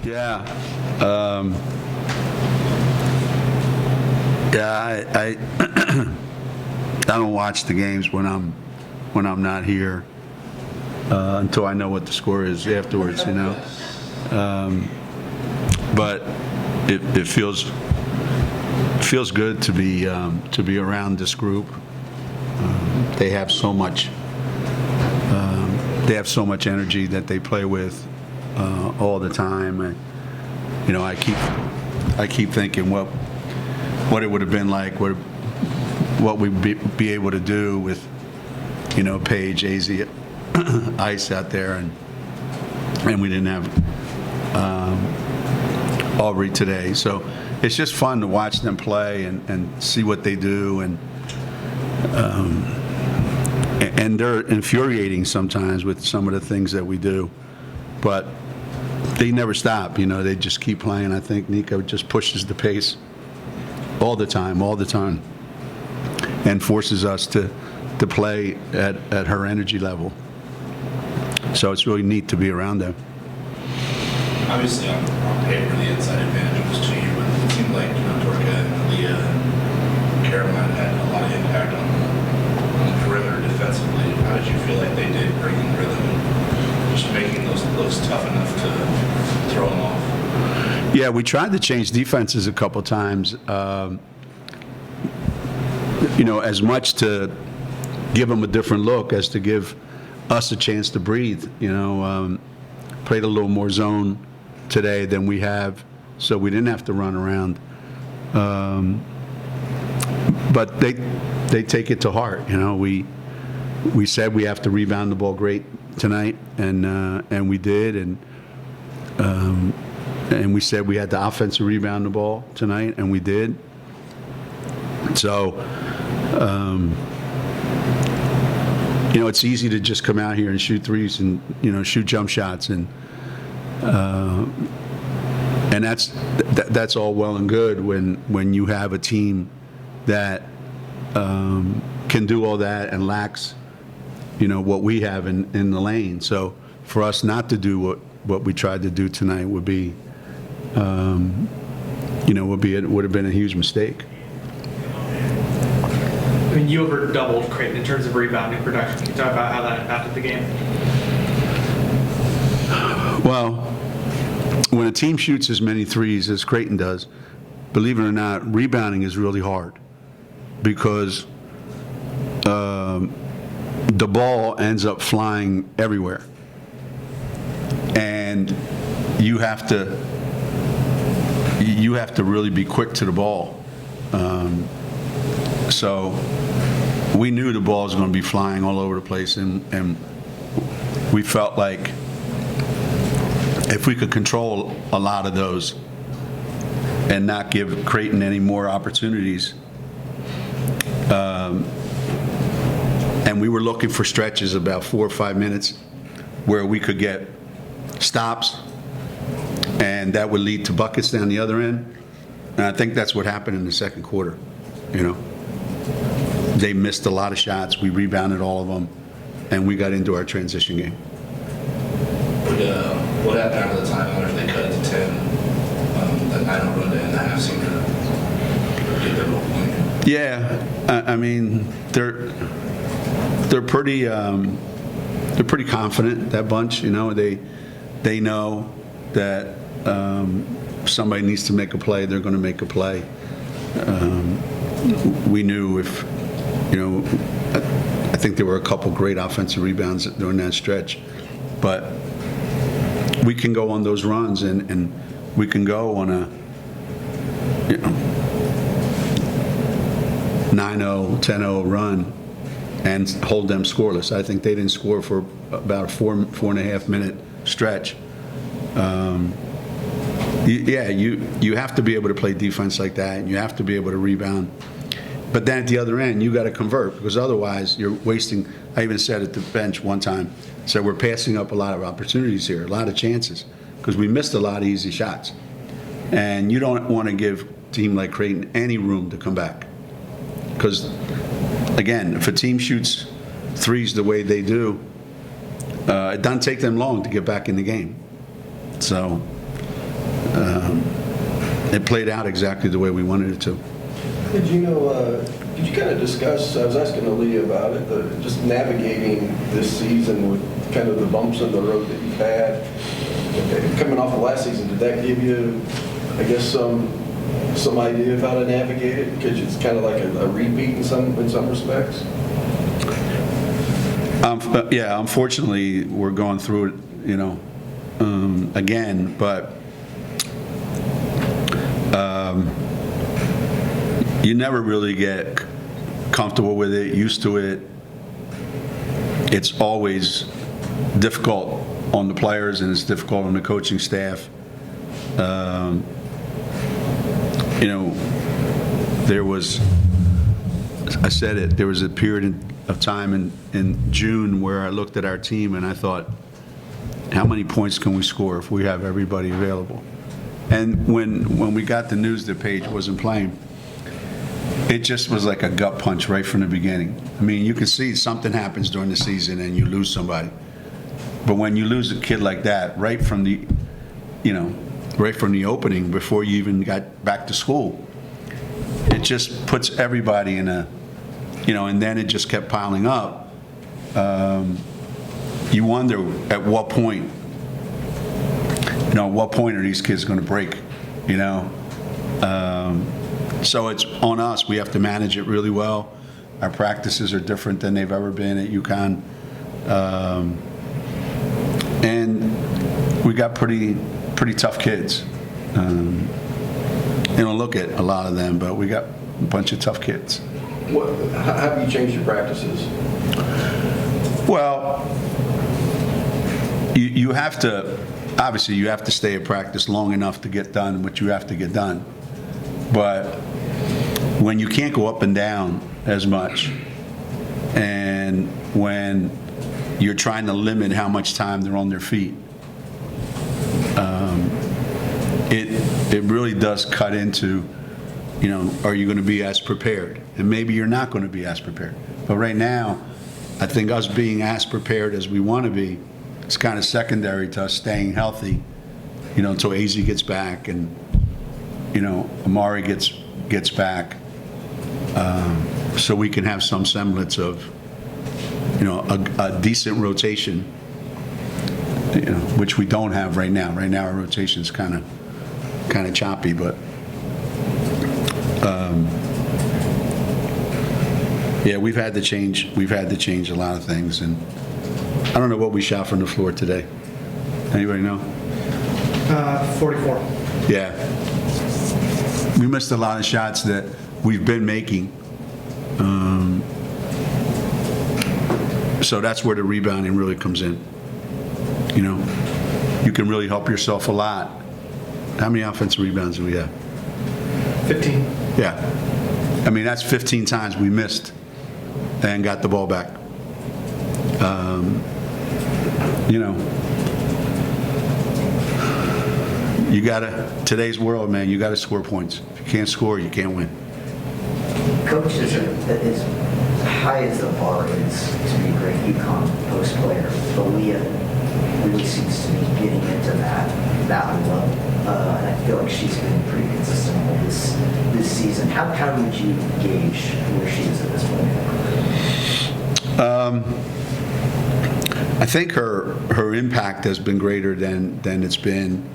Yeah. Um, yeah, I don't watch the games when I'm not here until I know what the score is afterwards, you know. But it feels good to be around this group. They have so much. They have so much energy that they play with all the time. And, you know, I keep thinking what it would have been like, what we'd be able to do with, you know, Paige, AZ, Ice out there, and we didn't have Aubrey today. So it's just fun to watch them play and see what they do, and they're infuriating sometimes with some of the things that we do, but they never stop. You know, they just keep playing. I think Nico just pushes the pace all the time, and forces us to play at her energy level. So it's really neat to be around them. Obviously, on paper, the inside advantage was to you, but it seemed like, you know, Dorka and Leah and Caroline had a lot of impact on the perimeter defensively. How did you feel like they did bringing rhythm and just making those looks tough enough to throw them off? Yeah, we tried to change defenses a couple times. You know, as much to give them a different look as to give us a chance to breathe. You know, played a little more zone today than we have, so we didn't have to run around. But they take it to heart. You know, we said we have to rebound the ball great tonight, and we did, and we said we had to offensive rebound the ball tonight, and we did. So, you know, it's easy to just come out here and shoot threes and, you know, shoot jump shots, and that's all well and good when you have a team that can do all that and lacks, you know, what we have in the lane. So for us not to do what we tried to do tonight would be, you know, would have been a huge mistake. I mean, you over doubled Creighton in terms of rebounding production. Can you talk about how that impacted the game? Well, when a team shoots as many threes as Creighton does, believe it or not, rebounding is really hard because the ball ends up flying everywhere, and you have to really be quick to the ball. So we knew the ball was going to be flying all over the place, and we felt like if we could control a lot of those and not give Creighton any more opportunities, and we were looking for stretches about 4 or 5 minutes where we could get stops, and that would lead to buckets down the other end. And I think that's what happened in the second quarter. You know, they missed a lot of shots. We rebounded all of them, and we got into our transition game. What happened after the timeout if they cut it to 10? That 9-0 run to end the half seemed to be a pivotal point. Yeah, I mean they're pretty confident, that bunch. You know, they know that somebody needs to make a play. They're going to make a play. We knew if, you know, I think there were a couple great offensive rebounds during that stretch, but we can go on those runs and we can go on a, you know, 9-0, 10-0 run and hold them scoreless. I think they didn't score for about a 4.5 minute stretch. You have to be able to play defense like that, and you have to be able to rebound. But then at the other end, you got to convert, because otherwise you're wasting. I even said at the bench one time, said we're passing up a lot of opportunities here, a lot of chances, because we missed a lot of easy shots. And you don't want to give a team like Creighton any room to come back. Because, again, if a team shoots threes the way they do, it doesn't take them long to get back in the game. So it played out exactly the way we wanted it to. Hey, Geno, could you kind of discuss, I was asking Aaliyah about it, just navigating this season with kind of the bumps in the road that you've had. Coming off of last season, did that give you, I guess, some idea of how to navigate it? Because it's kind of like a repeat in some respects? Yeah, unfortunately, we're going through it, again, but you never really get comfortable with it, used to it. It's always difficult on the players and it's difficult on the coaching staff. There was, I said it, there was a period of time in June where I looked at our team and I thought, how many points can we score if we have everybody available? And when we got the news that Paige wasn't playing, it just was like a gut punch right from the beginning. I mean, you can see something happens during the season and you lose somebody. But when you lose a kid like that right from the opening, before you even got back to school, it just puts everybody in a, and then it just kept piling up. You wonder at what point, are these kids going to break, So it's on us. We have to manage it really well. Our practices are different than they've ever been at UConn. And we got pretty tough kids. Look at a lot of them, but we got a bunch of tough kids. How have you changed your practices? Well, you have to, obviously you have to stay at practice long enough to get done what you have to get done. But when you can't go up and down as much, and when you're trying to limit how much time they're on their feet, it really does cut into, are you going to be as prepared? And maybe you're not going to be as prepared. But right now, I think us being as prepared as we want to be is kind of secondary to us staying healthy, until AZ gets back and, Amari gets back, so we can have some semblance of, a decent rotation, which we don't have right now. Right now, our rotation is kind of choppy, but yeah, we've had to change a lot of things, and I don't know what we shot from the floor today. Anybody know? 44. Yeah. We missed a lot of shots that we've been making. So that's where the rebounding really comes in. You can really help yourself a lot. How many offensive rebounds do we have? 15. Yeah. I mean, that's 15 times we missed and got the ball back. You gotta, today's world, man, you gotta score points. If you can't score, you can't win. Coach, as high as the bar is to be a great UConn post player, Aaliyah really seems to be getting into that level. And I feel like she's been pretty consistent all this season. How would you gauge where she is at this point? I think her impact has been greater than it's been.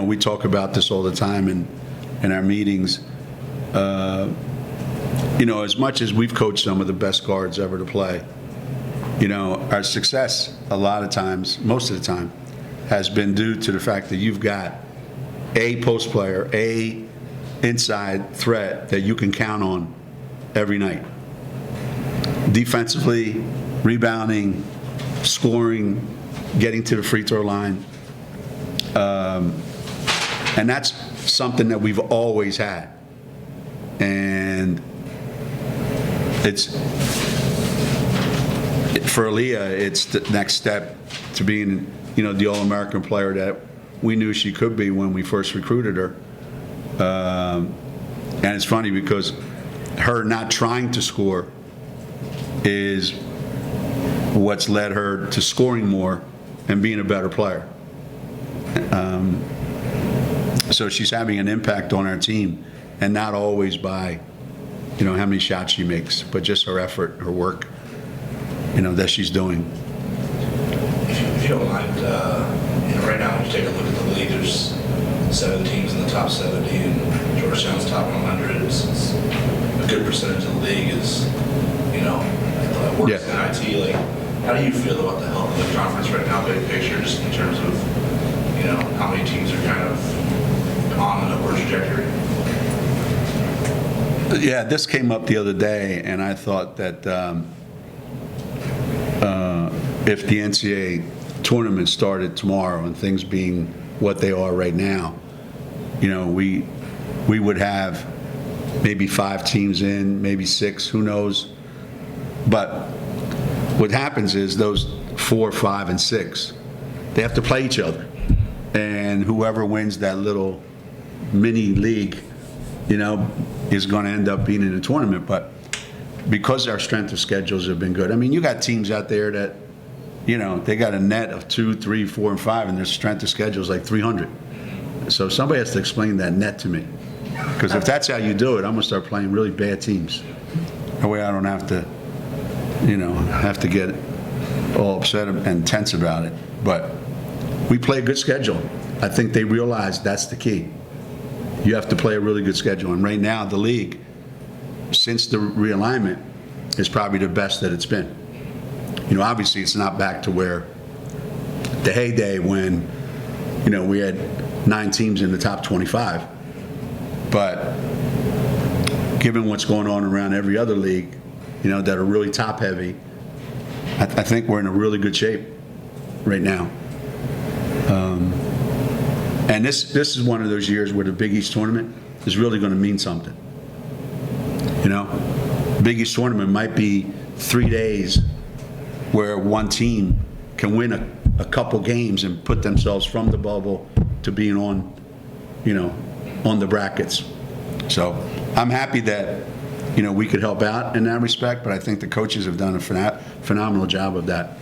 We talk about this all the time in our meetings. As much as we've coached some of the best guards ever to play, our success a lot of times, most of the time, has been due to the fact that you've got a post player, a inside threat that you can count on every night. Defensively, rebounding, scoring, getting to the free throw line. And that's something that we've always had. And it's, for Aaliyah, it's the next step to being, the All-American player that we knew she could be when we first recruited her. And it's funny because her not trying to score is what's led her to scoring more and being a better player. So she's having an impact on our team, and not always by, how many shots she makes, but just her effort, her work, that she's doing. If you don't mind, right now, when you take a look at the league, there's 7 teams in the top 70, and Georgetown's top 100. It's a good percentage of the league is, works in IT. Like, how do you feel about the health of the conference right now, big picture, just in terms of, how many teams are kind of on an upward trajectory? Yeah, this came up the other day, and I thought that if the NCAA tournament started tomorrow and things being what they are right now, we would have maybe 5 teams in, maybe 6, who knows. But what happens is those 4, 5, and 6, they have to play each other. And whoever wins that little mini league, is going to end up being in the tournament. But because our strength of schedules have been good, I mean, you got teams out there that, they got a net of 2, 3, 4, and 5, and their strength of schedule is like 300. So somebody has to explain that net to me. Because if that's how you do it, I'm going to start playing really bad teams. That way I don't have to get all upset and tense about it. But we play a good schedule. I think they realize that's the key. You have to play a really good schedule. And right now, the league, since the realignment, is probably the best that it's been. Obviously, it's not back to where the heyday when, we had 9 teams in the top 25. But given what's going on around every other league, that are really top heavy, I think we're in a really good shape right now. And this is one of those years where the Big East tournament is really going to mean something. Big East tournament might be 3 days where one team can win a couple games and put themselves from the bubble to being on the brackets. So I'm happy that, we could help out in that respect, but I think the coaches have done a phenomenal job of that.